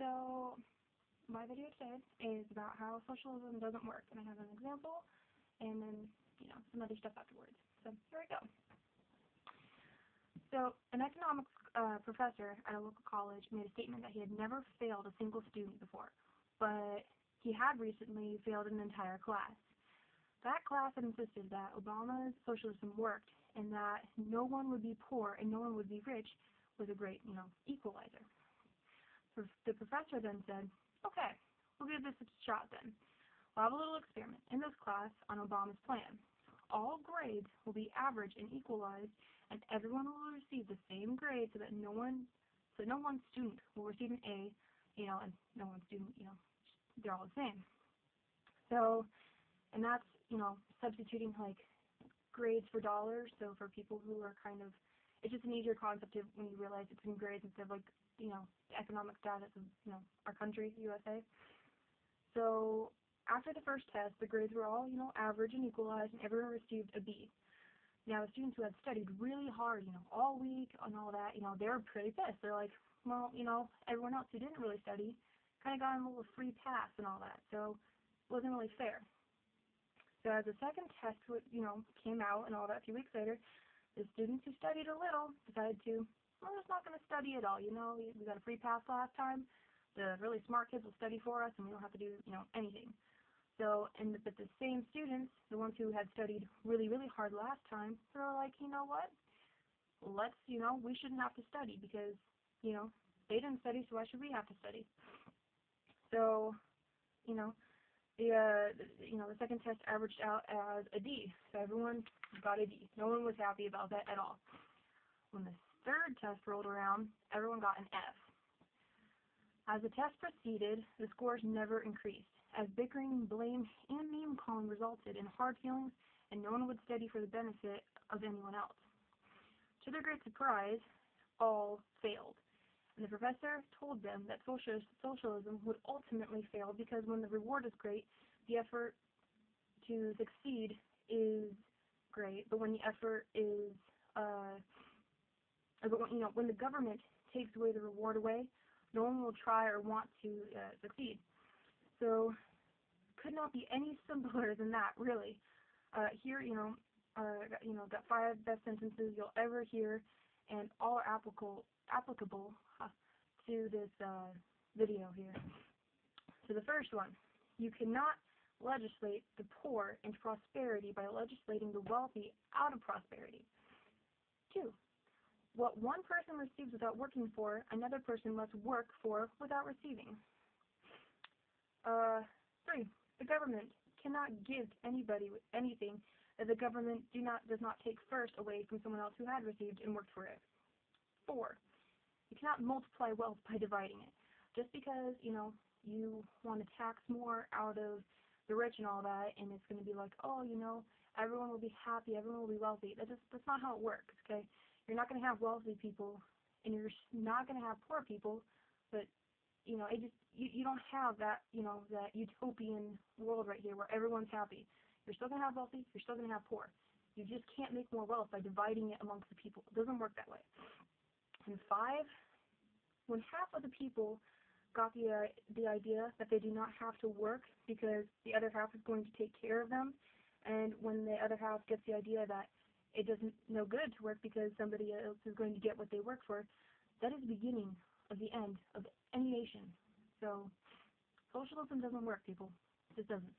So my video today is about how socialism doesn't work, and I have an example, and then some other stuff afterwards. So here we go. So an economics professor at a local college made a statement that he had never failed a single student before, but he had recently failed an entire class. That class had insisted that Obama's socialism worked and that no one would be poor and no one would be rich was a great, equalizer. So the professor then said, okay, we'll give this a shot then. We'll have a little experiment in this class on Obama's plan. All grades will be averaged and equalized, and everyone will receive the same grade so that no one student will receive an A, and no one student, they're all the same. So, and that's, substituting like grades for dollars. So for people who are it's just an easier concept when you realize it's in grades instead of like, the economic status of, our country, USA. So after the first test, the grades were all, average and equalized, and everyone received a B. Now, the students who had studied really hard, all week and all that, they were pretty pissed. They're like, well, everyone else who didn't really study kind of got a little free pass and all that, so it wasn't really fair. So as the second test, came out and all that a few weeks later, the students who studied a little decided to, we're just not going to study at all, we got a free pass last time. The really smart kids will study for us, and we don't have to do, anything. So, but the same students, the ones who had studied really, really hard last time, they're like, you know what? Let's, we shouldn't have to study because, they didn't study, so why should we have to study? So, the second test averaged out as a D. So everyone got a D. No one was happy about that at all. When the third test rolled around, everyone got an F. As the test proceeded, the scores never increased, as bickering, blame, and meme calling resulted in hard feelings, and no one would study for the benefit of anyone else. To their great surprise, all failed, and the professor told them that socialism would ultimately fail because when the reward is great, the effort to succeed is great, but when the effort is, when the government takes away the reward away, no one will try or want to succeed. So, could not be any simpler than that, really. Here, got 5 best sentences you'll ever hear, and all are applicable to this video here. So the first one, you cannot legislate the poor into prosperity by legislating the wealthy out of prosperity. 2. What one person receives without working for, another person must work for without receiving. 3. The government cannot give anybody anything that the government does not take first away from someone else who had received and worked for it. 4. You cannot multiply wealth by dividing it. Just because, you want to tax more out of the rich and all that, and it's going to be like, oh, everyone will be happy, everyone will be wealthy. That's not how it works, okay? You're not going to have wealthy people, and you're not going to have poor people, but, you don't have that, that utopian world right here where everyone's happy. You're still going to have wealthy, you're still going to have poor. You just can't make more wealth by dividing it amongst the people. It doesn't work that way. And 5, when half of the people got the idea that they do not have to work because the other half is going to take care of them, and when the other half gets the idea that it doesn't no good to work because somebody else is going to get what they work for, that is the beginning of the end of any nation. So socialism doesn't work, people. It just doesn't.